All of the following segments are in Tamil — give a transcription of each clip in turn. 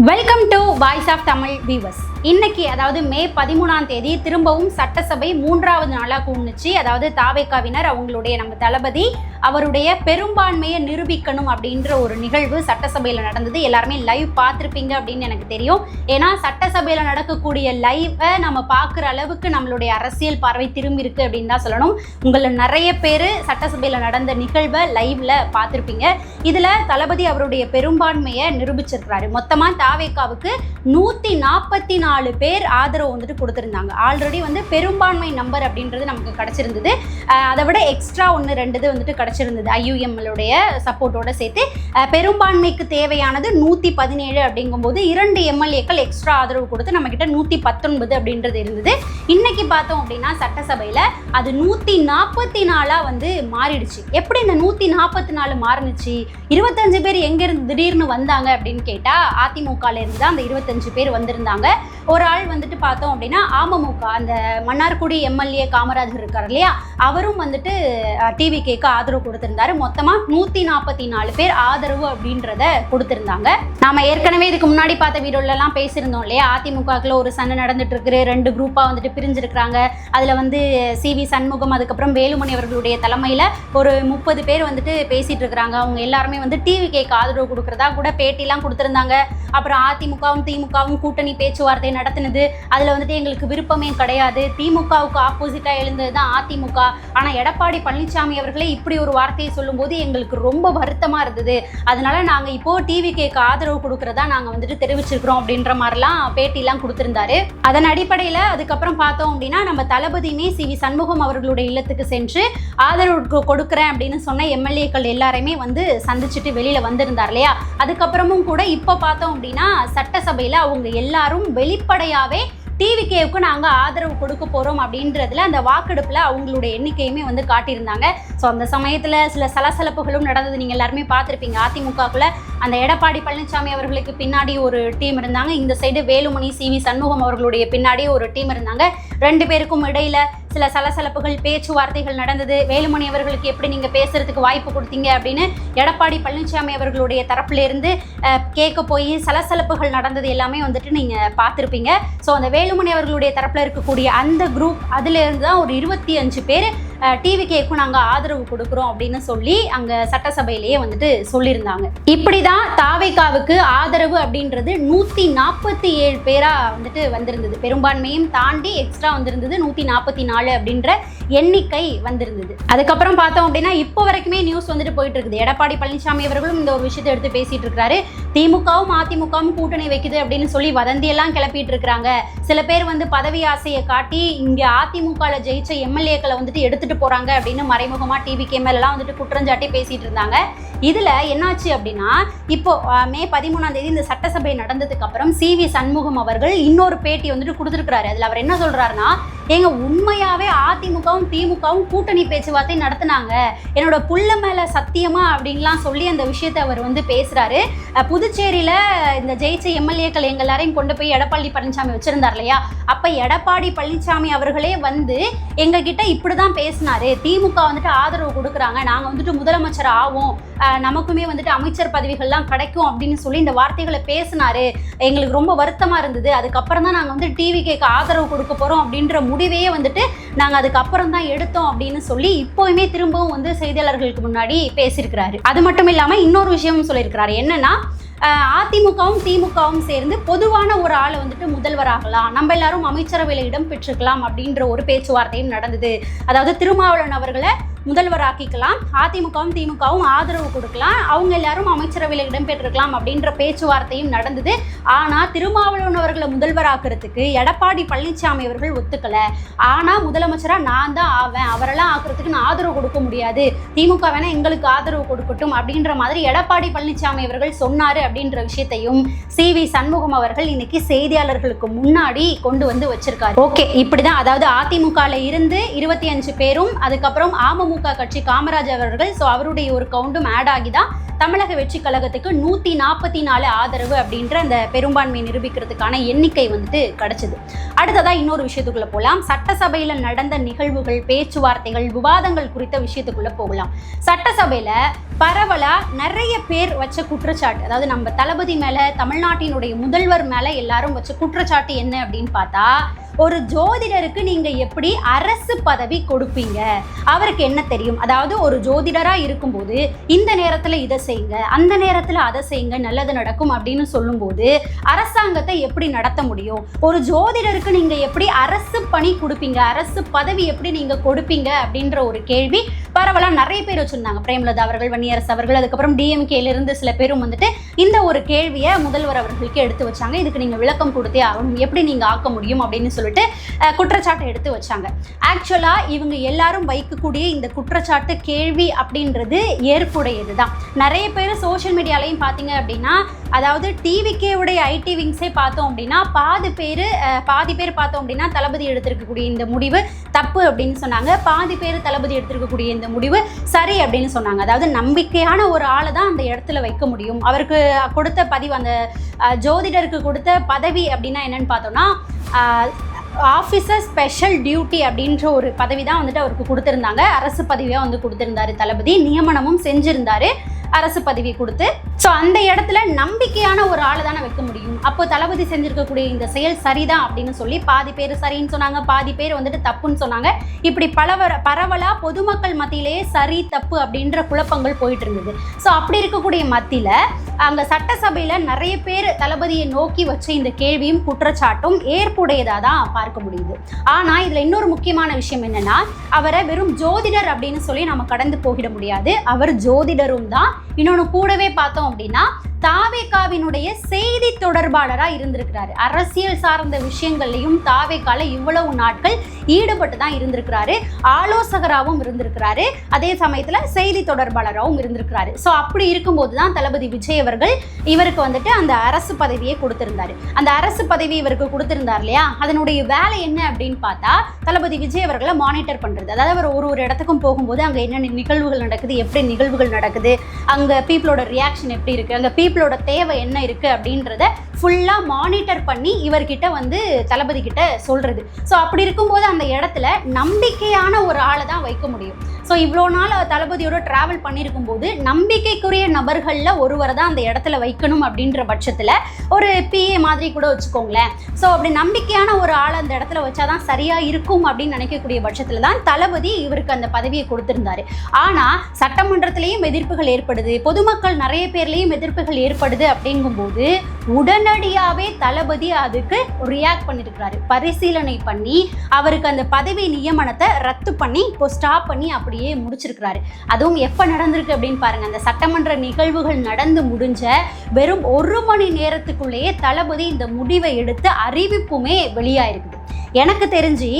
Welcome to voice of Tamil viewers. இன்னைக்கு அதாவது மே 13ஆம் தேதி திரும்பவும் சட்டசபை 3வது நாளாக கூடுச்சு. அதாவது தாவேகாவினர் அவங்களுடைய நம்ம தளபதி அவருடைய பெரும்பான்மையை நிரூபிக்கணும் அப்படின்ற ஒரு நிகழ்வு சட்டசபையில் நடந்தது. எல்லாருமே லைவ் பார்த்துருப்பீங்க அப்படின்னு எனக்கு தெரியும். ஏன்னா சட்டசபையில் நடக்கக்கூடிய லைவை நம்ம பார்க்குற அளவுக்கு நம்மளுடைய அரசியல் பார்வை திரும்பி இருக்கு அப்படின்னு தான் சொல்லணும். உங்களை நிறைய பேர் சட்டசபையில் நடந்த நிகழ்வை லைவ்ல பார்த்துருப்பீங்க. இதில் தளபதி அவருடைய பெரும்பான்மையை நிரூபிச்சிருக்கிறாரு. மொத்தமாக தாவேகாவுக்கு 144 பேர் ஆதரவு வந்துட்டு கொடுத்துருந்தாங்க. ஆல்ரெடி வந்து பெரும்பான்மை நம்பர் அப்படின்றது நமக்கு கிடைச்சிருந்தது. அதை விட எக்ஸ்ட்ரா 1-2 வந்துட்டு கிடைச்சிருந்தது. IUMலுடைய சப்போர்ட்டோட சேர்த்து பெரும்பான்மைக்கு தேவையானது 117 அப்படிங்கும்போது 2 MLAக்கள் எக்ஸ்ட்ரா ஆதரவு கொடுத்து நம்ம கிட்ட 119 அப்படின்றது இருந்தது. இன்னைக்கு பார்த்தோம் அப்படின்னா சட்டசபையில் அது 144 வந்து மாறிடுச்சு. எப்படி இந்த 144 மாறினுச்சு? 25 பேர் எங்கேருந்து திடீர்னு வந்தாங்க அப்படின்னு கேட்டால் அதிமுகல இருந்து தான் அந்த 25 பேர் வந்திருந்தாங்க. ஒரு ஆள் வந்துட்டு பார்த்தோம் அப்படின்னா அமமுக அந்த மன்னார்குடி MLA காமராஜர் இருக்கார் இல்லையா, அவரும் வந்துட்டு TVKக்கு ஆதரவு கொடுத்திருந்தாரு. மொத்தமாக 144 பேர் ஆதரவு அப்படின்றத கொடுத்திருந்தாங்க. நாம ஏற்கனவே இதுக்கு முன்னாடி பார்த்த வீடியோலாம் பேசியிருந்தோம் இல்லையா, அதிமுகக்குள்ள ஒரு சண்டை நடந்துட்டு இருக்கு, 2 குரூப்பா வந்துட்டு பிரிஞ்சிருக்கிறாங்க. அதுல வந்து CV சண்முகம் அதுக்கப்புறம் வேலுமணி அவர்களுடைய தலைமையில ஒரு 30 பேர் வந்துட்டு பேசிட்டு இருக்கிறாங்க. அவங்க எல்லாருமே வந்து TVKக்கு ஆதரவு கொடுக்கறதா கூட பேட்டிலாம் கொடுத்திருந்தாங்க. அப்புறம் அதிமுகவும் திமுகவும் கூட்டணி பேச்சுவார்த்தை நடத்தினது. அதில் வந்துட்டு எங்களுக்கு விருப்பமே கிடையாது, திமுகவுக்கு ஆப்போசிட்டாக எழுந்தது தான் அதிமுக. ஆனால் எடப்பாடி பழனிசாமி அவர்களே இப்படி ஒரு வார்த்தையை சொல்லும்போது எங்களுக்கு ரொம்ப வருத்தமாக இருந்தது. அதனால நாங்கள் இப்போது TVKக்கு ஆதரவு கொடுக்குறதா நாங்கள் வந்துட்டு தெரிவிச்சிருக்கிறோம் அப்படின்ற மாதிரிலாம் பேட்டிலாம் கொடுத்துருந்தாரு. அதன் அடிப்படையில் அதுக்கப்புறம் பார்த்தோம் அப்படின்னா நம்ம தளபதியுமே CV சண்முகம் அவர்களுடைய இல்லத்துக்கு சென்று ஆதரவு கொடுக்குறேன் அப்படின்னு சொன்ன MLAக்கள் எல்லாரையுமே வந்து சந்திச்சுட்டு வெளியில் வந்திருந்தார் இல்லையா. அதுக்கப்புறமும் கூட இப்போ பார்த்தோம் அப்படின்னா சட்டசபையில் அவங்க எல்லாரும் வெளிப்படையாகவே TVKவுக்கு நாங்கள் ஆதரவு கொடுக்க போகிறோம் அப்படின்றதுல அந்த வாக்கெடுப்பில் அவங்களுடைய எண்ணிக்கையுமே வந்து காட்டியிருந்தாங்க. ஸோ அந்த சமயத்தில் சில சலசலப்புகளும் நடந்தது. நீங்கள் எல்லாருமே பார்த்துருப்பீங்க. அதிமுகக்குள்ள அந்த எடப்பாடி பழனிசாமி அவர்களுக்கு பின்னாடி ஒரு டீம் இருந்தாங்க, இந்த சைடு வேலுமணி CV சண்முகம் அவர்களுடைய பின்னாடி ஒரு டீம் இருந்தாங்க. 2 பேருக்கும் இடையில சில சலசலப்புகள் பேச்சுவார்த்தைகள் நடந்தது. வேலுமணி அவர்களுக்கு எப்படி நீங்கள் பேசுறதுக்கு வாய்ப்பு கொடுத்தீங்க அப்படின்னு எடப்பாடி பழனிசாமி அவர்களுடைய தரப்புலேருந்து கேட்க போய் சலசலப்புகள் நடந்தது எல்லாமே வந்துட்டு நீங்கள் பார்த்துருப்பீங்க. ஸோ அந்த வேலுமணி அவர்களுடைய தரப்பில் இருக்கக்கூடிய அந்த குரூப் அதுலேருந்து தான் ஒரு 25 பேர் TVKக்கு நாங்கள் ஆதரவு கொடுக்குறோம் அப்படின்னு சொல்லி அங்கே சட்டசபையிலேயே வந்துட்டு சொல்லியிருந்தாங்க. இப்படி தான் தாவேகாவுக்கு ஆதரவு அப்படின்றது 147 பேராக வந்துட்டு வந்திருந்தது. பெரும்பான்மையும் தாண்டி எக்ஸ்ட்ரா வந்திருந்தது 144 அப்படின்ற எண்ணிக்கை வந்திருந்தது. அதுக்கப்புறம் பார்த்தோம் அப்படின்னா இப்போ வரைக்குமே நியூஸ் வந்துட்டு போயிட்டு இருக்குது. எடப்பாடி பழனிசாமி அவர்களும் இந்த ஒரு விஷயத்தை எடுத்து பேசிட்டு இருக்கிறாரு. திமுகவும் அதிமுகவும் கூட்டணி வைக்குது அப்படின்னு சொல்லி வதந்தியெல்லாம் கிளப்பிட்டு இருக்கிறாங்க. சில பேர் வந்து பதவி ஆசையை காட்டி இங்கே அதிமுகவில் ஜெயிச்ச MLAக்களை வந்துட்டு எடுத்துட்டு போறாங்க அப்படின்னு மறைமுகமா TVK மேலாம் வந்துட்டு குற்றஞ்சாட்டி பேசிட்டு இருந்தாங்க. இதுல என்னாச்சு அப்படின்னா இப்போ மே 13ஆம் தேதி இந்த சட்டசபை நடந்ததுக்கு அப்புறம் CV சண்முகம் அவர்கள் இன்னொரு பேட்டி வந்துட்டு கொடுத்துருக்கிறாரு. அதுல அவர் என்ன சொல்றாருன்னா, எங்க உண்மையாவே அதிமுகவும் திமுகவும் கூட்டணி பேச்சுவார்த்தை நடத்தினாங்க, என்னோட புள்ள மேல சத்தியமா அப்படின்லாம் சொல்லி அந்த விஷயத்தை அவர் வந்து பேசுறாரு. புதுச்சேரியில இந்த ஜெயிச்ச MLAக்கள் எங்க எல்லாரையும் கொண்டு போய் எடப்பாடி பழனிசாமி வச்சிருந்தார் இல்லையா, அப்ப எடப்பாடி பழனிசாமி அவர்களே வந்து எங்க கிட்ட இப்படிதான் பேசினாரு, திமுக வந்துட்டு ஆதரவு கொடுக்குறாங்க, நாங்க வந்துட்டு முதலமைச்சர் ஆவோம், நமக்குமே வந்துட்டு அமைச்சர் பதவிகள்லாம் கிடைக்கும் அப்படின்னு சொல்லி இந்த வார்த்தைகளை பேசினாரு. எங்களுக்கு ரொம்ப வருத்தமா இருந்தது. அதுக்கப்புறம் தான் நாங்கள் வந்து TVKக்கு ஆதரவு கொடுக்க போறோம் அப்படின்ற முடிவையே வந்துட்டு நாங்கள் அதுக்கப்புறம் தான் எடுத்தோம் அப்படின்னு சொல்லி இப்போவுமே திரும்பவும் வந்து செய்தியாளர்களுக்கு முன்னாடி பேசியிருக்கிறாரு. அது மட்டும் இல்லாமல் இன்னொரு விஷயமும் சொல்லியிருக்கிறாரு. என்னன்னா, அதிமுகவும் திமுகவும் சேர்ந்து பொதுவான ஒரு ஆளை வந்துட்டு முதல்வராகலாம், நம்ம எல்லாரும் அமைச்சரவையில் இடம் பெற்றுக்கலாம் அப்படின்ற ஒரு பேச்சுவார்த்தையும் நடந்தது. அதாவது திருமாவளவன் அவர்களை முதல்வராக்கிக்கலாம், அதிமுகவும் திமுகவும் ஆதரவு கொடுக்கலாம், அவங்க எல்லாரும் அமைச்சரவையில் இடம்பெற்றிருக்கலாம் அப்படின்ற பேச்சுவார்த்தையும் நடந்தது. ஆனால் திருமாவளவன் அவர்களை முதல்வராக்குறதுக்கு எடப்பாடி பழனிசாமி அவர்கள் ஒத்துக்கலை. ஆனால் முதலமைச்சராக நான் தான் ஆவேன், அவரெல்லாம் ஆக்குறதுக்கு நான் ஆதரவு கொடுக்க முடியாது, திமுக வேணா எங்களுக்கு ஆதரவு கொடுக்கட்டும் அப்படின்ற மாதிரி எடப்பாடி பழனிசாமி அவர்கள் சொன்னார் அப்படின்ற விஷயத்தையும் CV சண்முகம் அவர்கள் இன்னைக்கு செய்தியாளர்களுக்கு முன்னாடி கொண்டு வந்து வச்சிருக்காரு. ஓகே, இப்படிதான் அதாவது அதிமுகல இருந்து 25 பேரும் அதுக்கப்புறம் அமமுக கட்சி காமராஜ் அவர்கள், ஸோ அவருடைய ஒரு கவுண்டும் ஆட் ஆகி தான் தமிழக வெற்றி கழகத்துக்கு 144 ஆதரவு அப்படின்ற அந்த பெரும்பான்மை நிரூபிக்கிறதுக்கான எண்ணிக்கை வந்துட்டு கிடைச்சது. அடுத்ததா இன்னொரு விஷயத்துக்குள்ள போகலாம். சட்டசபையில நடந்த நிகழ்வுகள், பேச்சுவார்த்தைகள், விவாதங்கள் குறித்த விஷயத்துக்குள்ள போகலாம். சட்டசபையில பரவலா நிறைய பேர் வச்ச குற்றச்சாட்டு, அதாவது நம்ம தளபதி மேல, தமிழ்நாட்டினுடைய முதல்வர் மேல எல்லாரும் வச்ச குற்றச்சாட்டு என்ன அப்படின்னு பார்த்தா, ஒரு ஜோதிடருக்கு நீங்க எப்படி அரசு பதவி கொடுப்பீங்க, அவருக்கு என்ன தெரியும், அதாவது ஒரு ஜோதிடரா இருக்கும்போது இந்த நேரத்துல இதை செய்யுங்க, அந்த நேரத்துல அதை செய்யுங்க, நல்லது நடக்கும் அப்படின்னு சொல்லும்போது அரசாங்கத்தை எப்படி நடத்த முடியும், ஒரு ஜோதிடருக்கு நீங்க எப்படி அரசு பணி கொடுப்பீங்க, அரசு பதவி எப்படி நீங்க கொடுப்பீங்க அப்படின்ற ஒரு கேள்வி பரவலா நிறைய பேர் வச்சிருந்தாங்க. பிரேமலதா அவர்கள், வன்னியரசு அவர்கள், அதுக்கப்புறம் டிஎம்கேல இருந்து சில பேரும் வந்துட்டு இந்த ஒரு கேள்வியை முதல்வர் அவர்களுக்கு எடுத்து வச்சாங்க. இதுக்கு நீங்க விளக்கம் கொடுத்தே ஆகணும், எப்படி நீங்க ஆக்க முடியும் அப்படின்னு சொல்லிட்டு குற்றச்சாட்டை எடுத்து வச்சாங்க. ஆக்சுவலா இவங்க எல்லாரும் வைக்கக்கூடிய இந்த குற்றச்சாட்டு, கேள்வி அப்படின்றது ஏற்புடையது தான். நிறைய பேர் சோஷியல் மீடியாலையும் பார்த்தீங்க அப்படின்னா, அதாவது டிவிக்கே உடைய ஐடி விங்ஸே பார்த்தோம் அப்படின்னா பாதி பேர் பார்த்தோம் அப்படின்னா தளபதி எடுத்திருக்கக்கூடிய இந்த முடிவு தப்பு அப்படின்னு சொன்னாங்க, பாதி பேர் தளபதி எடுத்திருக்கக்கூடிய இந்த முடிவு சரி அப்படின்னு சொன்னாங்க. அதாவது நம்பிக்கையான ஒரு ஆளை தான் அந்த இடத்துல வைக்க முடியும். அவருக்கு கொடுத்த பதிவு, அந்த ஜோதிடருக்கு கொடுத்த பதவி அப்படின்னா என்னன்னு பார்த்தோம்னா, ஆஃபீஸர் ஸ்பெஷல் டியூட்டி அப்படின்ற ஒரு பதவி தான் வந்துட்டு அவருக்கு கொடுத்துருந்தாங்க. அரசு பதவியாக வந்து கொடுத்துருந்தாரு தளபதி, நியமனமும் செஞ்சிருந்தாரு அரசு பதவி கொடுத்து. ஸோ அந்த இடத்துல நம்பிக்கையான ஒரு ஆளை தானே வைக்க முடியும். அப்போ தளபதி செஞ்சிருக்கக்கூடிய இந்த செயல் சரிதான் அப்படின்னு சொல்லி பாதி பேர் சரின்னு சொன்னாங்க, பாதி பேர் வந்துட்டு தப்புன்னு சொன்னாங்க. இப்படி பரவலாக பொதுமக்கள் மத்தியிலேயே சரி தப்பு அப்படின்ற குழப்பங்கள் போயிட்டு இருந்தது. ஸோ அப்படி இருக்கக்கூடிய மத்தியில் அங்கே சட்டசபையில் நிறைய பேர் தளபதியை நோக்கி வச்ச இந்த கேள்வியும் குற்றச்சாட்டும் ஏற்புடையதாக தான் பார்க்க முடியுது. ஆனால் இதில் இன்னொரு முக்கியமான விஷயம் என்னென்னா, அவரை வெறும் ஜோதிடர் அப்படின்னு சொல்லி நம்ம கடந்து போகிட முடியாது. அவர் ஜோதிடரும் தான். இன்னொன்று கூடவே பார்த்தோம் அப்படின்னா, தாவேகாவினுடைய செய்தி தொடர்பாளராக இருந்திருக்கிறாரு. அரசியல் சார்ந்த விஷயங்கள்லையும் தாவேகால இவ்வளவு நாட்கள் ஈடுபட்டு தான் இருந்திருக்கிறாரு. ஆலோசகராகவும் இருந்திருக்கிறாரு, அதே சமயத்தில் செய்தி தொடர்பாளராகவும் இருந்திருக்கிறாரு. ஸோ அப்படி இருக்கும்போது தான் தளபதி விஜய் அவர்கள் இவருக்கு வந்துட்டு அந்த அரசு பதவியை கொடுத்திருந்தாரு. அந்த அரசு பதவி இவருக்கு கொடுத்திருந்தார் இல்லையா, அதனுடைய வேலை என்ன அப்படின்னு பார்த்தா, தளபதி விஜய் அவர்களை மானிட்டர் பண்ணுறது. அதாவது அவர் ஒரு இடத்துக்கும் போகும்போது அங்கே என்னென்ன நிகழ்வுகள் நடக்குது, எப்படி நிகழ்வுகள் நடக்குது, அங்கே பீப்புளோட ரியாக்ஷன் எப்படி இருக்குது, அங்கே பீப்புளோட தேவை என்ன இருக்குது அப்படின்றத ஃபுல்லாக மானிட்டர் பண்ணி இவர்கிட்ட வந்து தளபதி கிட்ட சொல்கிறது. ஸோ அப்படி இருக்கும்போது அந்த இடத்துல நம்பிக்கையான ஒரு ஆளை தான் வைக்க முடியும். ஸோ இவ்வளோ நாள் தளபதியோட ட்ராவல் பண்ணியிருக்கும் போது நம்பிக்கைக்குரிய நபர்களில் ஒருவரை தான் அந்த இடத்துல வைக்கணும் அப்படின்ற பட்சத்தில் ஒரு பிஏ மாதிரி கூட வச்சுக்கோங்களேன். ஸோ அப்படி நம்பிக்கையான ஒரு ஆளை அந்த இடத்துல வச்சாதான் சரியாக இருக்கும் அப்படின்னு நினைக்கக்கூடிய பட்சத்தில் தான் தளபதி இவருக்கு அந்த பதவியை கொடுத்திருந்தாரு. ஆனால் சட்டமன்றத்திலையும் எதிர்ப்புகள் ஏற்படுது, பொதுமக்கள் நிறைய பேர்லேயும் எதிர்ப்புகள் ஏற்படுது அப்படிங்கும்போது உடனடியாகவே தளபதி அதுக்கு ரியாக்ட் பண்ணியிருக்கிறாரு. பரிசீலனை பண்ணி அவருக்கு அந்த பதவி நியமனத்தை ரத்து பண்ணி இப்போ ஸ்டாப் பண்ணி அப்படியே முடிச்சிருக்கிறாரு. அதுவும் எப்போ நடந்திருக்கு அப்படின்னு பாருங்க, அந்த சட்டமன்ற நிகழ்வுகள் நடந்து முடிஞ்ச வெறும் 1 மணி நேரத்துக்குள்ளேயே தளபதி இந்த முடிவை எடுத்து அறிவிப்புமே வெளியாயிருக்குது. எனக்கு தெரிஞ்சு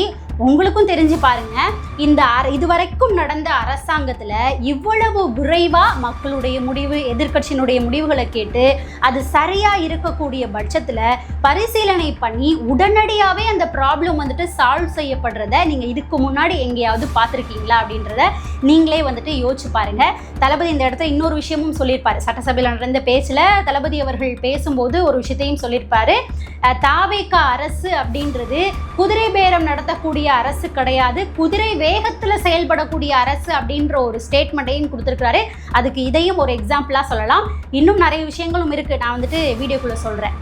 உங்களுக்கும் தெரிஞ்சு பாருங்க, இந்த இதுவரைக்கும் நடந்த அரசாங்கத்தில் இவ்வளவு விரைவாக மக்களுடைய முடிவு, எதிர்க்கட்சியினுடைய முடிவுகளை கேட்டு அது சரியாக இருக்கக்கூடிய பட்சத்தில் பரிசீலனை பண்ணி உடனடியாகவே அந்த ப்ராப்ளம் வந்துட்டு சால்வ் செய்யப்படுறத நீங்கள் இதுக்கு முன்னாடி எங்கேயாவது பார்த்துருக்கீங்களா அப்படின்றத நீங்களே வந்துட்டு யோசிச்சு பாருங்க. தளபதி இந்த இடத்துல இன்னொரு விஷயமும் சொல்லியிருப்பாரு. சட்டசபையில் நடந்த பேச்சில் தளபதி அவர்கள் பேசும்போது ஒரு விஷயத்தையும் சொல்லியிருப்பாரு. தாவேகா அரசு அப்படின்றது குதிரை பேரம் நடத்தக்கூடிய அரசு கிடையாது, குதிரை வேகத்துல செயல்படக்கூடிய அரசு அப்படின்ற ஒரு ஸ்டேட்மெண்ட்டையும் கொடுத்திருக்கிறாரு. அதுக்கு இதையும் ஒரு எக்ஸாம்பிளா சொல்லலாம். இன்னும் நிறைய விஷயங்களும் இருக்கு, நான் வந்துட்டு வீடியோக்குள்ள சொல்றேன்.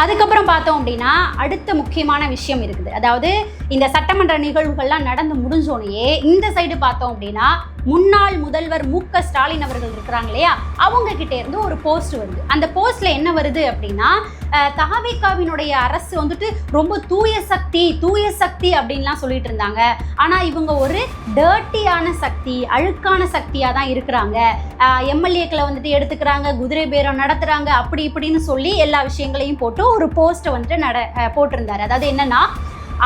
அதுக்கப்புறம் பார்த்தோம் அப்படின்னா அடுத்த முக்கியமான விஷயம் இருக்குது. அதாவது இந்த சட்டமன்ற நிகழ்வுகள்லாம் நடந்து முடிஞ்சோனையே இந்த சைடு பார்த்தோம் அப்படின்னா முன்னாள் முதல்வர் மு.க. ஸ்டாலின் அவர்கள் இருக்கிறாங்க இல்லையா, அவங்க கிட்டே இருந்து ஒரு போஸ்ட் வருது. அந்த போஸ்ட்ல என்ன வருது அப்படின்னா, தாவேகாவினுடைய அரசு வந்துட்டு ரொம்ப தூய சக்தி அப்படின்லாம் சொல்லிட்டு இருந்தாங்க. ஆனால் இவங்க ஒரு டர்ட்டியான சக்தி, அழுக்கான சக்தியாக தான் இருக்கிறாங்க. எம்எல்ஏக்களை வந்துட்டு எடுத்துக்கிறாங்க, குதிரை பேரம் நடத்துகிறாங்க, அப்படி இப்படின்னு சொல்லி எல்லா விஷயங்களையும் போட்டு ஒரு போஸ்ட்டை வந்துட்டு போட்டிருந்தாரு. அதாவது என்னன்னா,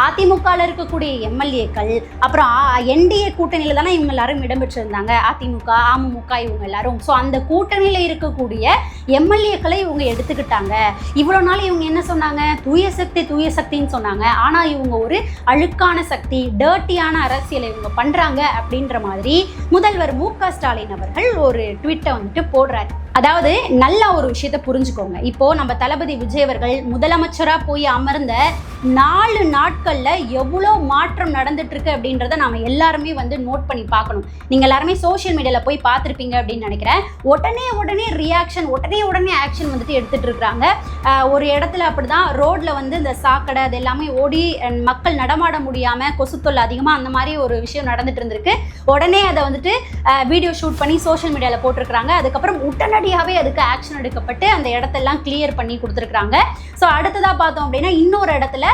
அதிமுகவில் இருக்கக்கூடிய எம்எல்ஏக்கள், அப்புறம் என்டிஏ கூட்டணியில் தானே இவங்க எல்லாரும் இடம்பெற்றிருந்தாங்க, அதிமுக, அமமுக இவங்க எல்லாரும். ஸோ அந்த கூட்டணியில் இருக்கக்கூடிய எம்எல்ஏக்களை இவங்க எடுத்துக்கிட்டாங்க. இவ்வளோ நாள் இவங்க என்ன சொன்னாங்க, தூய சக்தின்னு சொன்னாங்க. ஆனால் இவங்க ஒரு அழுக்கான சக்தி, டர்ட்டியான அரசியலை இவங்க பண்ணுறாங்க அப்படின்ற மாதிரி முதல்வர் மு.க. ஸ்டாலின் அவர்கள் ஒரு ட்வீட்டை வந்துட்டு போடுறாரு. அதாவது நல்ல ஒரு விஷயத்தை புரிஞ்சுக்கோங்க. இப்போது நம்ம தளபதி விஜய் அவர்கள் முதலமைச்சராக போய் அமர்ந்த 4 நாட்களில் எவ்வளோ மாற்றம் நடந்துட்டுருக்கு அப்படின்றத நாம் எல்லாருமே வந்து நோட் பண்ணி பார்க்கணும். நீங்கள் எல்லாருமே சோஷியல் மீடியாவில் போய் பார்த்துருப்பீங்க அப்படின்னு நினைக்கிறேன். உடனே ரியாக்ஷன், உடனே ஆக்ஷன் வந்துட்டு எடுத்துகிட்டு இருக்கிறாங்க. ஒரு இடத்துல அப்படி தான் ரோட்டில் வந்து இந்த சாக்கடை அது எல்லாமே ஓடி மக்கள் நடமாட முடியாமல் கொசுத்தொல்லை அதிகமாக அந்த மாதிரி ஒரு விஷயம் நடந்துட்டு இருந்திருக்கு. உடனே அதை வந்துட்டு வீடியோ ஷூட் பண்ணி சோஷியல் மீடியாவில் போட்டிருக்கிறாங்க. அதுக்கப்புறம் உடனடியாகவே அதுக்கு ஆக்ஷன் எடுக்கப்பட்டு அந்த இடத்தெல்லாம் கிளியர் பண்ணி கொடுத்துருக்குறாங்க. ஸோ அடுத்ததாக பார்த்தோம் அப்படின்னா இன்னொரு இடத்துல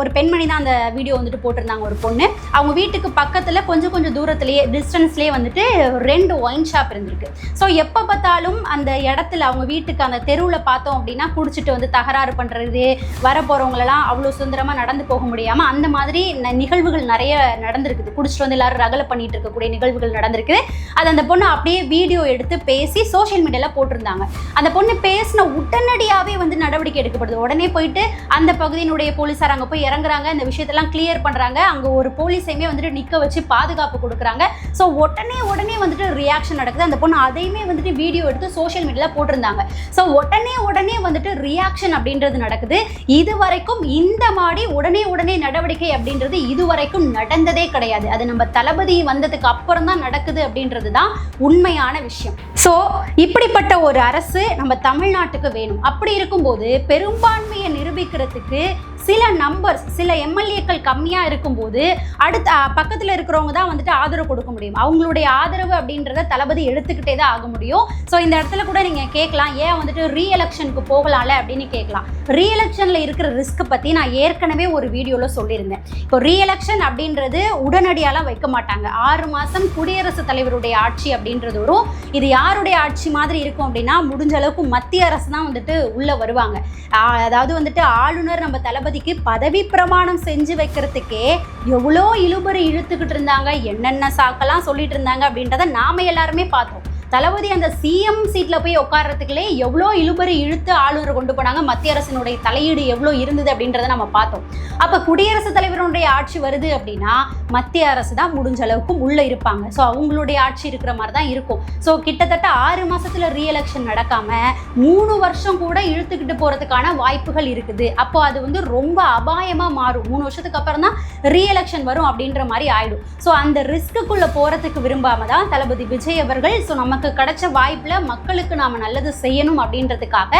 ஒரு பெண்மணி தான் அந்த வீடியோ வந்துட்டு போட்டிருந்தாங்க. ஒரு பொண்ணு அவங்க வீட்டுக்கு பக்கத்தில் கொஞ்சம் தூரத்துலேயே டிஸ்டன்ஸ்லேயே வந்துட்டு 2 ஒயின் ஷாப் இருந்திருக்கு. ஸோ எப்போ பார்த்தாலும் அந்த இடத்துல அவங்க வீட்டுக்கு அந்த தெருவில் பார்த்தோம் அப்படின்னா குடிச்சிட்டு வந்து தகராறு பண்ணுறது, வரப்போகிறவங்களெல்லாம் அவ்வளோ சுதந்திரமாக நடந்து போக முடியாமல் அந்த மாதிரி நிகழ்வுகள் நிறைய நடந்திருக்குது. குடிச்சிட்டு வந்து எல்லாரும் ரகலை பண்ணிட்டு இருக்கக்கூடிய நிகழ்வுகள் நடந்திருக்கு. அது அந்த பொண்ணு அப்படியே வீடியோ எடுத்து பேசி சோஷியல் மீடியாவில் போட்டிருந்தாங்க. அந்த பொண்ணு பேசின உடனடியாகவே வந்து நடவடிக்கை எடுக்கப்படுது. உடனே போயிட்டு அந்த பகுதியினுடைய போலீஸார் அங்கே போய் இறங்குறாங்க, இந்த விஷயத்தெல்லாம் கிளியர் பண்ணுறாங்க. அங்கே ஒரு போலீஸையுமே வந்துட்டு நிற்க வச்சு பாதுகாப்பு கொடுக்குறாங்க. ஸோ உடனே வந்துட்டு ரியாக்ஷன் நடக்குது. அந்த பொண்ணு அதையுமே வந்துட்டு வீடியோ எடுத்து சோஷியல் மீடியாவில் போட்டிருந்தாங்க. ஸோ உடனே வந்துட்டு ரியாக்ஷன் அப்படின்றது நடக்குது. இது வரைக்கும் இந்த மாதிரி உடனே நடவடிக்கை அப்படின்றது இதுவரைக்கும் நடந்ததே கிடையாது. அது நம்ம தளபதி வந்ததுக்கு அப்புறம் தான் நடக்குது அப்படின்றது தான் உண்மையான விஷயம். ஸோ இப்படிப்பட்ட ஒரு அரசு நம்ம தமிழ்நாட்டுக்கு வேணும். அப்படி இருக்கும்போது பெரும்பான்மையை நிரூபிக்கிறதுக்கு சில நம்பர்ஸ், சில எம்எல்ஏக்கள் கம்மியாக இருக்கும்போது அடுத்த பக்கத்தில் இருக்கிறவங்க தான் வந்துட்டு ஆதரவு கொடுக்க முடியும். அவங்களுடைய ஆதரவு அப்படின்றத தளபதி எடுத்துக்கிட்டே தான் ஆக முடியும். ஸோ இந்த இடத்துல கூட நீங்கள் கேட்கலாம், ஏன் வந்துட்டு ரீஎலெக்ஷனுக்கு போகலாம்ல அப்படின்னு கேட்கலாம். ரீஎலெக்ஷனில் இருக்கிற ரிஸ்க் பற்றி நான் ஏற்கனவே ஒரு வீடியோவில் சொல்லியிருந்தேன். இப்போ ரீஎலெக்ஷன் அப்படின்றது உடனடியாலாம் வைக்க மாட்டாங்க. 6 மாதம் குடியரசுத் தலைவருடைய ஆட்சி அப்படின்றது வரும். இது யாருடைய ஆட்சி மாதிரி இருக்கும் அப்படின்னா முடிஞ்ச அளவுக்கு மத்திய அரசு தான் வந்துட்டு உள்ளே வருவாங்க. அதாவது வந்துட்டு ஆளுநர் நம்ம தளபதிக்கு பதவி பிரமாணம் செஞ்சு வைக்கிறதுக்கே எவ்வளோ இழுபறி இழுத்துக்கிட்டு இருந்தாங்க, என்னென்ன சாக்கெல்லாம் சொல்லிட்டு இருந்தாங்க அப்படின்றத நாம எல்லாருமே பார்த்தோம். தளபதி அந்த சிஎம் சீட்டில் போய் உட்கார்றதுக்குள்ளே எவ்வளோ இழுபறி இழுத்து ஆளுநரை கொண்டு போனாங்க, மத்திய அரசினுடைய தலையீடு எவ்வளோ இருந்தது அப்படின்றத நம்ம பார்த்தோம். அப்போ குடியரசுத் தலைவருடைய ஆட்சி வருது அப்படின்னா மத்திய அரசு தான் முடிஞ்ச அளவுக்கு உள்ளே இருப்பாங்க. ஸோ அவங்களுடைய ஆட்சி இருக்கிற மாதிரி தான் இருக்கும். ஸோ கிட்டத்தட்ட 6 மாதத்தில் ரீஎலெக்ஷன் நடக்காமல் 3 வருஷம் கூட இழுத்துக்கிட்டு போகிறதுக்கான வாய்ப்புகள் இருக்குது. அப்போ அது வந்து ரொம்ப அபாயமாக மாறும். 3 வருஷத்துக்கு அப்புறம் தான் ரீஎலெக்ஷன் வரும் அப்படின்ற மாதிரி ஆயிடும். ஸோ அந்த ரிஸ்க்குள்ளே போகிறதுக்கு விரும்பாம தான் தளபதி விஜய் அவர்கள் ஸோ நமக்கு கிடைச்ச வாய்ப்பில் மக்களுக்கு நாம் நல்லது செய்யணும் அப்படின்றதுக்காக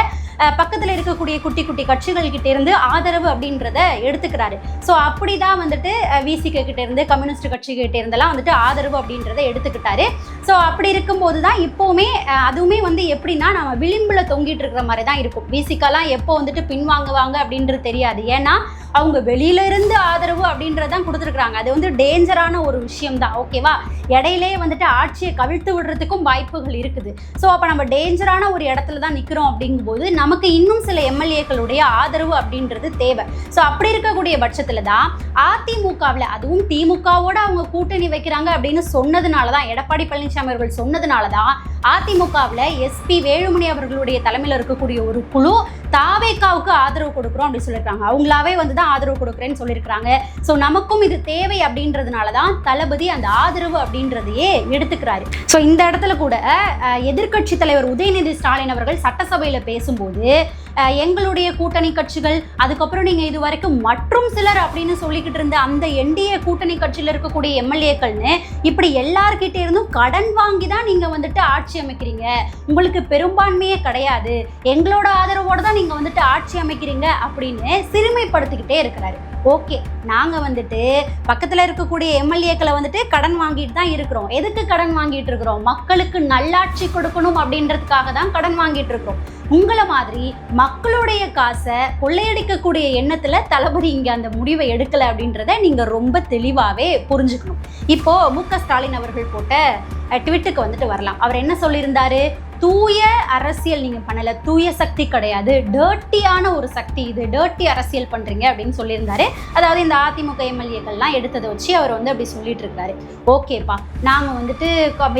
பக்கத்தில் இருக்கக்கூடிய குட்டி கட்சிகள் கிட்ட இருந்து ஆதரவு அப்படின்றத எடுத்துக்கிறாரு. ஸோ அப்படி தான் வந்துட்டு விசிக கிட்ட இருந்து கம்யூனிஸ்ட் கட்சி கிட்ட இருந்தெல்லாம் வந்துட்டு ஆதரவு அப்படின்றத எடுத்துக்கிட்டாரு. ஸோ அப்படி இருக்கும்போது தான் இப்போவுமே அதுவுமே வந்து எப்படின்னா நம்ம விளிம்பில் தொங்கிட்டு இருக்கிற மாதிரி தான் இருக்கும். விசிகெல்லாம் எப்போ வந்துட்டு பின்வாங்குவாங்க அப்படின்றது தெரியாது. ஏன்னா அவங்க வெளியிலிருந்து ஆதரவு அப்படின்றதான் கொடுத்துருக்குறாங்க. அது வந்து டேஞ்சரான ஒரு விஷயம் தான். ஓகேவா, இடையிலே வந்துட்டு ஆட்சியை கவிழ்த்து விடுறதுக்கும் வாய்ப்புகள் இருக்குது. ஸோ அப்போ நம்ம டேஞ்சரான ஒரு இடத்துல தான் நிற்கிறோம் அப்படிங்கும்போது நமக்கு இன்னும் சில எம்எல்ஏக்களுடைய ஆதரவு அப்படின்றது தேவை. ஸோ அப்படி இருக்கக்கூடிய பட்சத்தில் தான் அதிமுகவில், அதுவும் திமுகவோட அவங்க கூட்டணி வைக்கிறாங்க அப்படின்னு சொன்னதுனால தான், எடப்பாடி பழனிசாமி அவர்கள் சொன்னதுனால தான் அதிமுகவில் எஸ்பி வேலுமணி அவர்களுடைய தலைமையில் இருக்கக்கூடிய ஒரு குழு தாவேகாவுக்கு ஆதரவு கொடுக்குறோம் அப்படின்னு சொல்லியிருக்காங்க. அவங்களாவே வந்து தான் ஆதரவு கொடுக்குறேன்னு சொல்லியிருக்கிறாங்க. ஸோ நமக்கும் இது தேவை அப்படின்றதுனால தான் தளபதி அந்த ஆதரவு அப்படின்றதையே எடுத்துக்கிறாரு. ஸோ இந்த இடத்துல கூட எதிர்க்கட்சி தலைவர் உதயநிதி ஸ்டாலின் அவர்கள் சட்டசபையில் பேசும்போது எங்களுடைய கூட்டணி கட்சிகள், அதுக்கப்புறம் நீங்கள் இது வரைக்கும் மற்றும் சிலர் அப்படின்னு சொல்லிக்கிட்டு இருந்த அந்த என்டிஏ கூட்டணி கட்சியில் இருக்கக்கூடிய எம்எல்ஏக்கள்னு இப்படி எல்லார்கிட்ட இருந்தும் கடன் வாங்கி தான் நீங்கள் வந்துட்டு ஆட்சி அமைக்கிறீங்க, உங்களுக்கு பெரும்பான்மையே கிடையாது, எங்களோட ஆதரவோடு தான் நீங்கள் வந்துட்டு ஆட்சி அமைக்கிறீங்க அப்படின்னு சிறுமைப்படுத்திக்கிட்டே இருக்கிறாரு. ஓகே, நாங்கள் வந்துட்டு பக்கத்தில் இருக்கக்கூடிய எம்எல்ஏக்களை வந்துட்டு கடன் வாங்கிட்டு தான் இருக்கிறோம். எதுக்கு கடன் வாங்கிட்டு இருக்கிறோம்? மக்களுக்கு நல்லாட்சி கொடுக்கணும் அப்படின்றதுக்காக தான் கடன் வாங்கிட்டு இருக்கிறோம். உங்களை மாதிரி மக்களுடைய காசை கொள்ளையடிக்கக்கூடிய எண்ணத்தில் தளபதி இங்கே அந்த முடிவை எடுக்கலை அப்படின்றத நீங்கள் ரொம்ப தெளிவாகவே புரிஞ்சுக்கணும். இப்போது மு.க. ஸ்டாலின் அவர்கள் போட்ட ட்விட்டுக்கு வந்துட்டு வரலாம். அவர் என்ன சொல்லியிருந்தாரு? தூய அரசியல் நீங்கள் பண்ணலை, தூய சக்தி கிடையாது, டர்ட்டியான ஒரு சக்தி இது, டர்ட்டி அரசியல் பண்ணுறீங்க அப்படின்னு சொல்லியிருந்தாரு. அதாவது இந்த அதிமுக எம்எல்ஏக்கள்லாம் எடுத்ததை வச்சு அவர் வந்து அப்படி சொல்லிட்டு இருக்காரு. ஓகேப்பா, நாங்கள் வந்துட்டு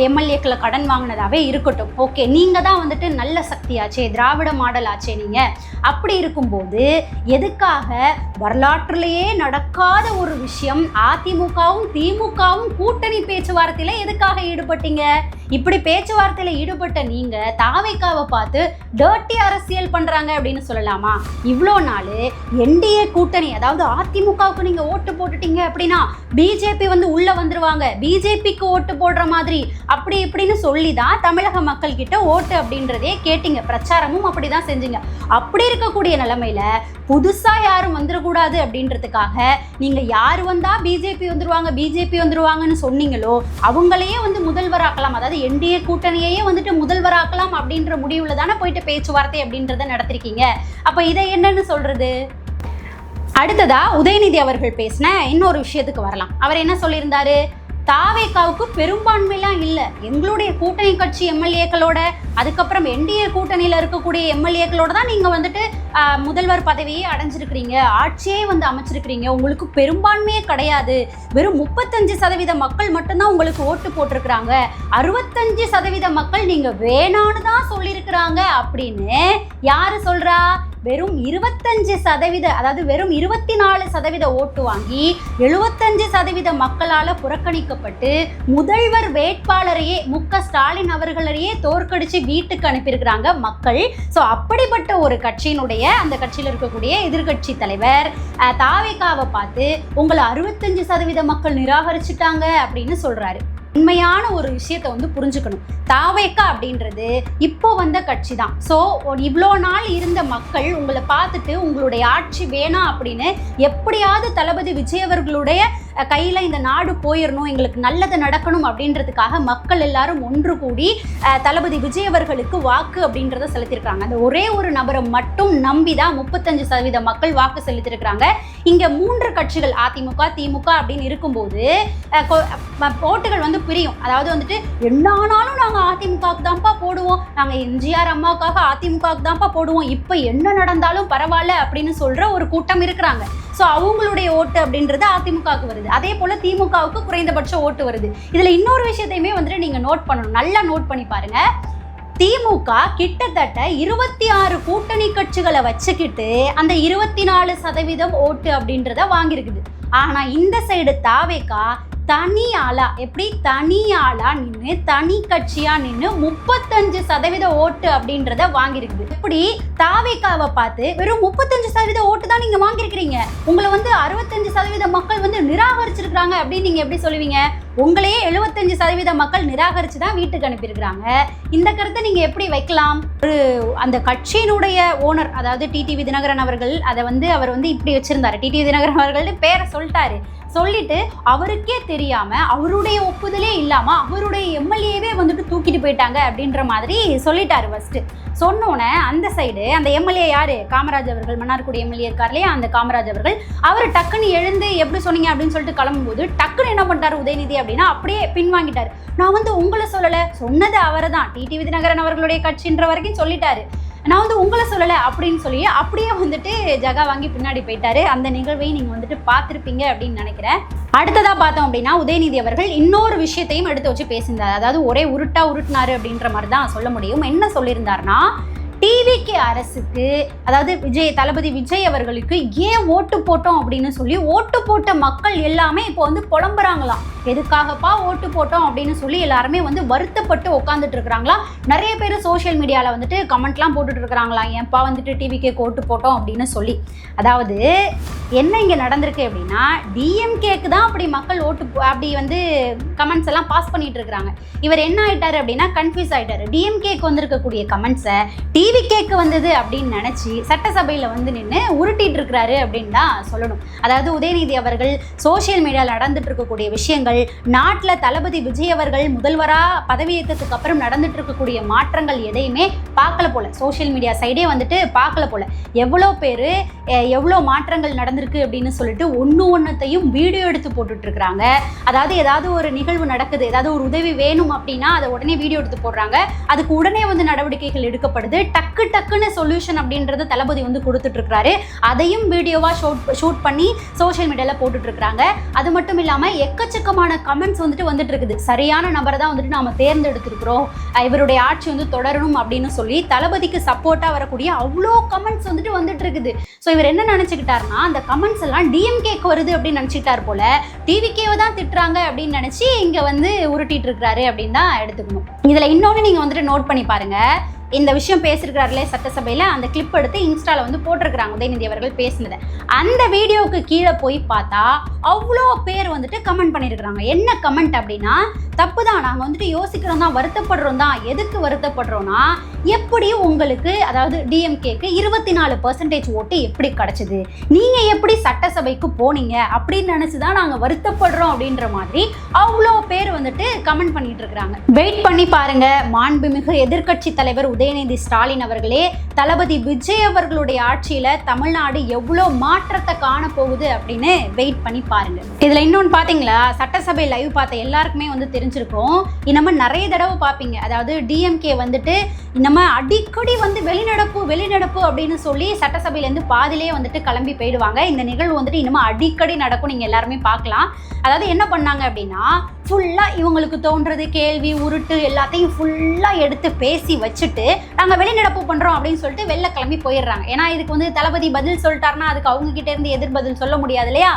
எம்எல்ஏக்களை கடன் வாங்கினதாகவே இருக்கட்டும். ஓகே, நீங்கள் தான் வந்துட்டு நல்ல சக்தியாச்சே, திராவிட மாடல் ஆச்சே நீங்கள். அப்படி இருக்கும்போது எதுக்காக வரலாற்றுலேயே நடக்காத ஒரு விஷயம் அதிமுகவும் திமுகவும் கூட்டணி பேச்சுவார்த்தையில் எதுக்காக ஈடுபட்டீங்க? இப்படி பேச்சுவார்த்தையில ஈடுபட்ட நீங்க தாவேக்காவை பார்த்து டர்ட்டி அரசியல் பண்றாங்க அப்படின்னு சொல்லலாமா? இவ்வளோ நாள் என்டிஏ கூட்டணி, அதாவது அதிமுகவுக்கு நீங்க ஓட்டு போட்டுட்டீங்க அப்படின்னா பிஜேபி வந்து உள்ள வந்துருவாங்க, பிஜேபிக்கு ஓட்டு போடுற மாதிரி அப்படி இப்படின்னு சொல்லி தான் தமிழக மக்கள் கிட்ட ஓட்டு அப்படின்றதே கேட்டீங்க, பிரச்சாரமும் அப்படிதான் செஞ்சீங்க. அப்படி இருக்கக்கூடிய நிலைமையில புதுசா யாரும் வந்துடக்கூடாது அப்படின்றதுக்காக நீங்க யாரு வந்தா பிஜேபி வந்துருவாங்கன்னு சொன்னீங்களோ அவங்களையே வந்து முதல்வராக்கலாம், அதாவது என்டிஏ கூட்டணியையே வந்துட்டு முதல்வராக்கலாம் அப்படின்ற முடிவுல தானே போயிட்டு பேச்சுவார்த்தை அப்படின்றத நடத்திருக்கீங்க. அப்ப இதை என்னன்னு சொல்றது? அடுத்ததா உதயநிதி அவர்கள் பேசின இன்னொரு விஷயத்துக்கு வரலாம். அவர் என்ன சொல்லியிருந்தாரு? தாவேக்காவுக்கு பெரும்பான்மைலாம் இல்லை, எங்களுடைய கூட்டணி கட்சி எம்எல்ஏக்களோட, அதுக்கப்புறம் என்டிஏ கூட்டணியில் இருக்கக்கூடிய எம்எல்ஏக்களோட தான் நீங்கள் வந்துட்டு முதல்வர் பதவியை அடைஞ்சிருக்கிறீங்க, ஆட்சியே வந்து அமைச்சிருக்கிறீங்க, உங்களுக்கு பெரும்பான்மையே கிடையாது, வெறும் 35% மக்கள் மட்டும்தான் உங்களுக்கு ஓட்டு போட்டிருக்கிறாங்க, 65% மக்கள் நீங்கள் வேணான்னு தான் சொல்லியிருக்கிறாங்க அப்படின்னு யாரு சொல்றா? வெறும் 25%, அதாவது வெறும் 24% ஓட்டு வாங்கி 75% மக்களால் புறக்கணிக்கப்பட்டு முதல்வர் வேட்பாளரையே மு.க. ஸ்டாலின் அவர்களையே தோற்கடிச்சு வீட்டுக்கு அனுப்பியிருக்கிறாங்க மக்கள். ஸோ அப்படிப்பட்ட ஒரு கட்சியினுடைய, அந்த கட்சியில் இருக்கக்கூடிய எதிர்கட்சி தலைவர் தாவேக்காவை பார்த்து உங்களை 65% மக்கள் நிராகரிச்சுட்டாங்க அப்படின்னு சொல்றாரு. உண்மையான ஒரு விஷயத்தை வந்து புரிஞ்சுக்கணும். தாவேக்கா அப்படின்றது இப்போ வந்த கட்சி தான். ஸோ இவ்வளோ நாள் இருந்த மக்கள் உங்களை பார்த்துட்டு உங்களுடைய ஆட்சி வேணாம் அப்படின்னு எப்படியாவது தளபதி விஜய் அவர்களுடைய கையில் இந்த நாடு போயிடணும், எங்களுக்கு நல்லது நடக்கணும் அப்படின்றதுக்காக மக்கள் எல்லாரும் ஒன்று கூடி தளபதி விஜய் அவர்களுக்கு வாக்கு அப்படின்றத செலுத்தியிருக்கிறாங்க. அந்த ஒரே ஒரு நபரை மட்டும் நம்பி தான் 35% மக்கள் வாக்கு செலுத்தியிருக்கிறாங்க. இங்கே 3 கட்சிகள் அதிமுக, திமுக அப்படின்னு இருக்கும்போது ஓட்டுகள் வந்து பிரியும். அதாவது வந்துட்டு என்னானாலும் நாங்கள் அதிமுகவுக்கு தான்ப்பா போடுவோம், நாங்கள் எம்ஜிஆர் அம்மாவுக்காக அதிமுகவுக்கு தான்ப்பா போடுவோம், இப்போ என்ன நடந்தாலும் பரவாயில்ல அப்படின்னு சொல்கிற ஒரு கூட்டம் இருக்கிறாங்க. ஸோ அவங்களுடைய ஓட்டு அப்படின்றது அதிமுகவுக்கு வருது, அதே போல் திமுகவுக்கு குறைந்தபட்ச ஓட்டு வருது. இதில் இன்னொரு விஷயத்தையுமே வந்துட்டு நீங்கள் நோட் பண்ணணும், நல்லா நோட் பண்ணி பாருங்க. திமுக கிட்டத்தட்ட 26 கூட்டணி கட்சிகளை வச்சுக்கிட்டு அந்த 24% ஓட்டு அப்படின்றத வாங்கியிருக்குது. ஆனா இந்த சைடு தாவேக்கா தனி ஆளா, எப்படி தனி ஆளா நின்று தனி கட்சியா நின்று 35% ஓட்டு அப்படின்றத வாங்கியிருக்குது. எப்படி தாவேக்காவை பார்த்து வெறும் 35% ஓட்டு தான் நீங்க வாங்கியிருக்கிறீங்க, உங்களை வந்து 65% மக்கள் வந்து நிராகரிச்சிருக்கிறாங்க அப்படின்னு நீங்க எப்படி சொல்லுவீங்க? உங்களையே 75% மக்கள் நிராகரிச்சு தான் வீட்டுக்கு அனுப்பியிருக்கிறாங்க. இந்த கருத்தை நீங்க எப்படி வைக்கலாம்? அந்த கட்சியினுடைய ஓனர், அதாவது டிடிவி தினகரன் அவர்கள் அதை வந்து அவர் வந்து இப்படி வச்சிருந்தாரு. டிடிவி தினகரன் அவர்கள் பேரை சொல்லிட்டாரு, சொல்லிட்டு அவருக்கே தெரியாம அவருடைய ஒப்புதலே இல்லாம அவருடைய எம்எல்ஏவே வந்துட்டு தூக்கிட்டு போயிட்டாங்க அப்படின்ற மாதிரி சொல்லிட்டாரு. ஃபர்ஸ்ட் சொன்னோன்னே அந்த சைடு அந்த எம்எல்ஏ யாரு? காமராஜ் அவர்கள், மன்னார்குடி எம்எல்ஏ இருக்கார் இல்லையா, அந்த காமராஜ் அவர்கள், அவர் டக்குன்னு எழுந்து எப்படி சொன்னீங்க அப்படின்னு சொல்லிட்டு கிளம்பும்போது டக்குன்னு என்ன பண்ணிட்டாரு உதயநிதி அப்படின்னா அப்படியே பின்வாங்கிட்டாரு. நான் வந்து உங்களை சொல்லலை, சொன்னது அவரை தான், டிடிவி தினகரன் அவர்களுடைய கட்சின்ற வரைக்கும் சொல்லிட்டாரு, நான் வந்து உங்களை சொல்லலை அப்படின்னு சொல்லி அப்படியே வந்துட்டு ஜகா வாங்கி பின்னாடி போயிட்டாரு. அந்த நிகழ்வையும் நீங்கள் வந்துட்டு பார்த்துருப்பீங்க அப்படின்னு நினைக்கிறேன். அடுத்ததாக பார்த்தோம் அப்படின்னா உதயநிதி அவர்கள் இன்னொரு விஷயத்தையும் எடுத்து வச்சு பேசியிருந்தார். அதாவது ஒரே உருட்டினாரு அப்படின்ற மாதிரி தான் சொல்ல முடியும். என்ன சொல்லியிருந்தாருன்னா, டிவிகே அரசுக்கு, அதாவது தளபதி விஜய் அவர்களுக்கு ஏன் ஓட்டு போட்டோம் அப்படின்னு சொல்லி ஓட்டு போட்ட மக்கள் எல்லாமே இப்போ வந்து புலம்புறாங்களாம். எதுக்காகப்பா ஓட்டு போட்டோம் அப்படின்னு சொல்லி எல்லாருமே வந்து வருத்தப்பட்டு உட்காந்துட்டு இருக்கிறாங்களாம். நிறைய பேர் சோஷியல் மீடியாவில் வந்துட்டு கமெண்ட்லாம் போட்டுட்டு இருக்கிறாங்களாம், ஏன்ப்பா வந்துட்டு டிவிகேக்கு ஓட்டு போட்டோம் அப்படின்னு சொல்லி. அதாவது என்ன இங்கே நடந்திருக்கு அப்படின்னா, டிஎம்கேக்கு தான் அப்படி மக்கள் ஓட்டு அப்படி வந்து கமெண்ட்ஸ் எல்லாம் பாஸ் பண்ணிட்டு இருக்கிறாங்க. இவர் என்ன ஆயிட்டாரு அப்படின்னா கன்ஃபியூஸ் ஆயிட்டாரு. டிஎம்கேக்கு வந்திருக்கக்கூடிய கமெண்ட்ஸை டிவிகேக்கு வந்தது அப்படின்னு நினச்சி சட்டசபையில் வந்து நின்று உருட்டிட்டு இருக்கிறாரு அப்படின்னு தான் சொல்லணும். அதாவது உதயநிதி அவர்கள் சோஷியல் மீடியாவில் நடந்துட்டு இருக்கக்கூடிய விஷயங்கள், நாட்டில் தளபதி விஜய் அவர்கள் முதல்வராக பதவியேற்றதுக்கு அப்புறம் நடந்துட்டு இருக்கக்கூடிய மாற்றங்கள் எதையுமே பார்க்கல போல, சோஷியல் மீடியா சைடே வந்துட்டு பார்க்கல போல. எவ்வளோ பேர் எவ்வளோ மாற்றங்கள் நடந்திருக்கு அப்படின்னு சொல்லிட்டு ஒன்றையும் வீடியோ எடுத்து போட்டுட்டு இருக்கிறாங்க. அதாவது ஏதாவது ஒரு நிகழ்வு நடக்குது, ஏதாவது ஒரு உதவி வேணும் அப்படின்னா அதை உடனே வீடியோ எடுத்து போடுறாங்க, அதுக்கு உடனே வந்து நடவடிக்கைகள் எடுக்கப்படுது, டக்குன்னு சொல்யூஷன் அப்படின்றது தளபதி வந்து கொடுத்துட்டு இருக்காரு. அதையும் வீடியோவா ஷூட் பண்ணி சோஷியல் மீடியால போட்டுட்டு இருக்காங்க. அது மட்டும் இல்லாம எக்கச்சக்கமான கமெண்ட்ஸ் வந்துட்டு இருக்குது. சரியான நபரை தான் வந்துட்டு நாம தேர்ந்தெடுத்திருக்கிறோம், இவருடைய ஆட்சி வந்து தொடரணும் அப்படின்னு சொல்லி தளபதிக்கு சப்போர்ட்டா வரக்கூடிய அவ்வளோ கமெண்ட்ஸ் வந்துட்டு இருக்குது. ஸோ இவர் என்ன நினைச்சுக்கிட்டாருன்னா, அந்த கமெண்ட்ஸ் எல்லாம் டிஎம்கேக்கு வருது அப்படின்னு நினைச்சிட்டார் போல, டிவிகேவை தான் திட்டுறாங்க அப்படின்னு நினைச்சு இங்க வந்து உருட்டிட்டு இருக்காரு அப்படின்னு தான் எடுத்துக்கணும். இதுல இன்னொன்னு நீங்க வந்துட்டு நோட் பண்ணி பாருங்க. இந்த விஷயம் பேசியிருக்கிறார்களே சட்டசபையில், அந்த கிளிப் எடுத்து இன்ஸ்டாவில் வந்து போட்டிருக்கிறாங்க உதயநிதி அவர்கள் பேசினதை. அந்த வீடியோவுக்கு கீழே போய் பார்த்தா அவ்வளோ பேர் வந்துட்டு கமெண்ட் பண்ணியிருக்கிறாங்க. என்ன கமெண்ட் அப்படின்னா, தப்பு தான், நாங்கள் வந்துட்டு யோசிக்கிறோம் தான், வருத்தப்படுறோம் தான். எதுக்கு வருத்தப்படுறோன்னா, எப்படி உங்களுக்கு அதாவது டிஎம்கேக்கு 24% ஓட்டு எப்படி கிடச்சிது, நீங்கள் எப்படி சட்டசபைக்கு போனீங்க அப்படின்னு நினச்சி தான் நாங்கள் வருத்தப்படுறோம் அப்படின்ற மாதிரி அவ்வளோ பேர் வந்துட்டு கமெண்ட் பண்ணிட்டு இருக்கிறாங்க. வெயிட் பண்ணி பாருங்க, மாண்புமிகு எதிர்க்கட்சி தலைவர் உதயநிதி ஸ்டாலின் அவர்களே, தளபதி விஜய் அவர்களுடைய ஆட்சியில தமிழ்நாடு எவ்வளோ மாற்றத்தை காண போகுது அப்படின்னு வெயிட் பண்ணி பாருங்க. இதுல இன்னொன்று பாத்தீங்களா, சட்டசபை லைவ் பார்த்த எல்லாருக்குமே வந்து தெரிஞ்சிருக்கும். நம்ம நிறைய தடவை பார்ப்பீங்க. அதாவது டிஎம்கே வந்துட்டு நம்ம அடிக்கடி வந்து வெளிநடப்பு அப்படின்னு சொல்லி சட்டசபையிலேருந்து பாதிலே வந்துட்டு கிளம்பி போயிடுவாங்க. இந்த நிகழ்வு வந்துட்டு இன்னும் அடிக்கடி நடக்கும், நீங்க எல்லாருமே பார்க்கலாம். அதாவது என்ன பண்ணாங்க அப்படின்னா, ஃபுல்லாக இவங்களுக்கு தோன்றது கேள்வி உருட்டு எல்லாத்தையும் ஃபுல்லாக எடுத்து பேசி வச்சுட்டு நாங்கள் வெளிநடப்பு பண்ணுறோம் அப்படின்னு சொல்லிட்டு வெளில கிளம்பி போயிடுறாங்க. ஏன்னா இதுக்கு வந்து தளபதி பதில் சொல்லிட்டாருன்னா அதுக்கு அவங்க கிட்டே இருந்து எதிர் பதில் சொல்ல முடியாது இல்லையா.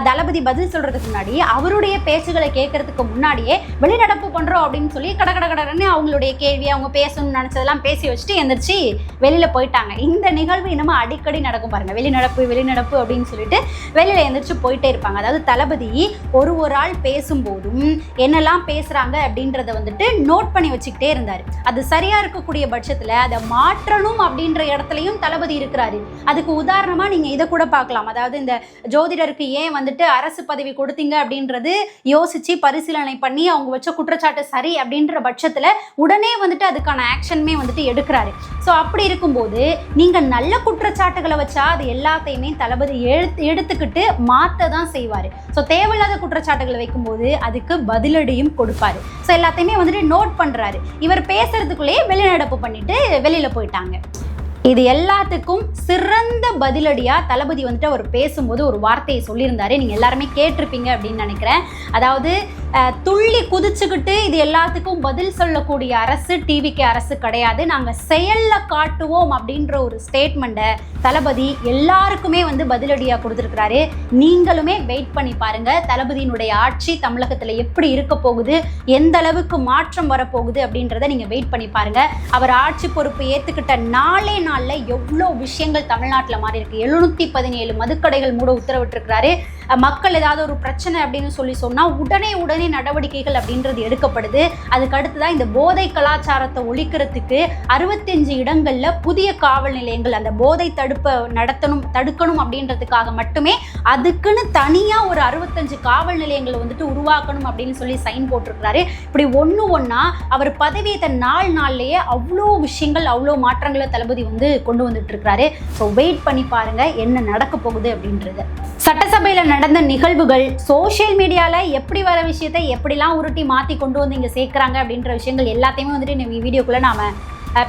தளபதி பதில் சொல்கிறதுக்கு முன்னாடி அவருடைய பேச்சுகளை கேட்கறதுக்கு முன்னாடியே வெளிநடப்பு பண்ணுறோம் அப்படின்னு சொல்லி கடன்னு அவங்களுடைய கேள்வி அவங்க பேசணும்னு நினச்சதெல்லாம் பேசி வச்சுட்டு எந்திரிச்சு வெளியில் போயிட்டாங்க. இந்த நிகழ்வு இன்னமும் அடிக்கடி நடக்கும் பாருங்கள். வெளிநடப்பு அப்படின்னு சொல்லிட்டு வெளியில் எந்திரிச்சு போயிட்டே இருப்பாங்க. அதாவது தளபதி ஒரு ஆள் பேசும்போதும் என்னெல்லாம் பேசுகிறாங்க அப்படின்றத வந்துட்டு நோட் பண்ணி வச்சுக்கிட்டே இருந்தார். அது சரியாக இருக்கக்கூடிய பட்சத்தில் அதை மாற்றணும் அப்படின்ற இடத்துலையும் தளபதி இருக்கிறாரு. அதுக்கு உதாரணமாக நீங்கள் இதை கூட பார்க்கலாம். அதாவது இந்த ஜோதிடருக்கு ஏன் வந்துட்டு அரசு பதவி கொடுத்தீங்க அப்படின்றது யோசிச்சு பரிசீலனை பண்ணி அவங்க வச்ச குற்றச்சாட்டு சரி அப்படின்ற பட்சத்தில் உடனே வந்துட்டு அதுக்கான ஆக்ஷனுமே வந்துட்டு எடுக்கிறாரு. ஸோ அப்படி இருக்கும்போது நீங்கள் நல்ல குற்றச்சாட்டுகளை வச்சா அது எல்லாத்தையுமே தளபதி எடுத்துக்கிட்டு மாற்ற தான் செய்வார். ஸோ தேவையில்லாத குற்றச்சாட்டுகளை வைக்கும்போது அதுக்கு பதிலடியும் கொடுப்பாரு. ஸோ எல்லாத்தையுமே வந்துட்டு நோட் பண்ணுறாரு. இவர் பேசுறதுக்குள்ளேயே வெளிநடப்பு பண்ணிட்டு வெளியில் போயிட்டாங்க. இது எல்லாத்துக்கும் சிறந்த பதிலடியாக தளபதி வந்துட்டு அவர் பேசும்போது ஒரு வார்த்தையை சொல்லியிருந்தாரு. நீங்கள் எல்லாருமே கேட்டிருப்பீங்க அப்படின்னு நினைக்கிறேன். அதாவது துள்ளி குதிச்சுக்கிட்டு இது எல்லாத்துக்கும் பதில் சொல்லக்கூடிய அரசு டிவிகே அரசு கிடையாது, நாங்கள் செயலில் காட்டுவோம் அப்படின்ற ஒரு ஸ்டேட்மெண்ட்டை தளபதி எல்லாருக்குமே வந்து பதிலடியாக கொடுத்துருக்கிறாரு. நீங்களுமே வெயிட் பண்ணி பாருங்கள், தளபதியினுடைய ஆட்சி தமிழகத்தில் எப்படி இருக்க போகுது, எந்த அளவுக்கு மாற்றம் வரப்போகுது அப்படின்றத நீங்கள் வெயிட் பண்ணி பாருங்கள். அவர் ஆட்சி பொறுப்பு ஏற்றுக்கிட்ட நாளில் எவ்வளோ விஷயங்கள் தமிழ்நாட்டில் மாறி இருக்கு. 717 மதுக்கடைகள் மூட உத்தரவிட்டிருக்கிறாரு. மக்கள் ஏதாவது ஒரு பிரச்சனை அப்படின்னு சொன்னால் உடனே நடவடிக்கைகள் அப்படின்றது எடுக்கப்படுது. அதுக்கு அடுத்துதான் இந்த போதை கலாச்சாரத்தை ஒழிக்கிறதுக்கு 65 இடங்களில் புதிய காவல் நிலையங்கள், அந்த போதை தடுக்கணும் அப்படின்றதுக்காக மட்டுமே அதுக்குன்னு தனியாக ஒரு 65 காவல் நிலையங்களை வந்துட்டு உருவாக்கணும் அப்படின்னு சொல்லி சைன் போட்டிருக்கிறாரு. இப்படி ஒன்றா அவர் பதவியேற்ற நாள்லேயே அவ்வளோ விஷயங்கள் அவ்வளோ மாற்றங்களை தளபதி வந்து கொண்டு வந்துட்டு இருக்கிறாரு. ஸோ வெயிட் பண்ணி பாருங்க என்ன நடக்க போகுது அப்படின்றது. சட்டசபையில் நடந்த நிகழ்வுகள் சோஷியல் மீடியாவில் எப்படி வர விஷயத்தை எப்படிலாம் உருட்டி மாற்றி கொண்டு வந்து இங்கே சேர்க்குறாங்க அப்படின்ற விஷயங்கள் எல்லாத்தையுமே வந்துட்டு இந்த வீடியோக்குள்ளே நாம்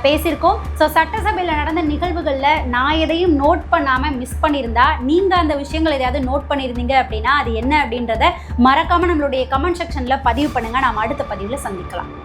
பேசியிருக்கோம். ஸோ சட்டசபையில் நடந்த நிகழ்வுகளில் நான் எதையும் நோட் பண்ணாமல் மிஸ் பண்ணியிருந்தா, நீங்கள் அந்த விஷயங்கள் எதையாவது நோட் பண்ணியிருந்தீங்க அப்படின்னா அது என்ன அப்படின்றத மறக்காமல் நம்மளுடைய கமெண்ட் செக்ஷனில் பதிவு பண்ணுங்கள். நாம் அடுத்த பதிவில் சந்திக்கலாம்.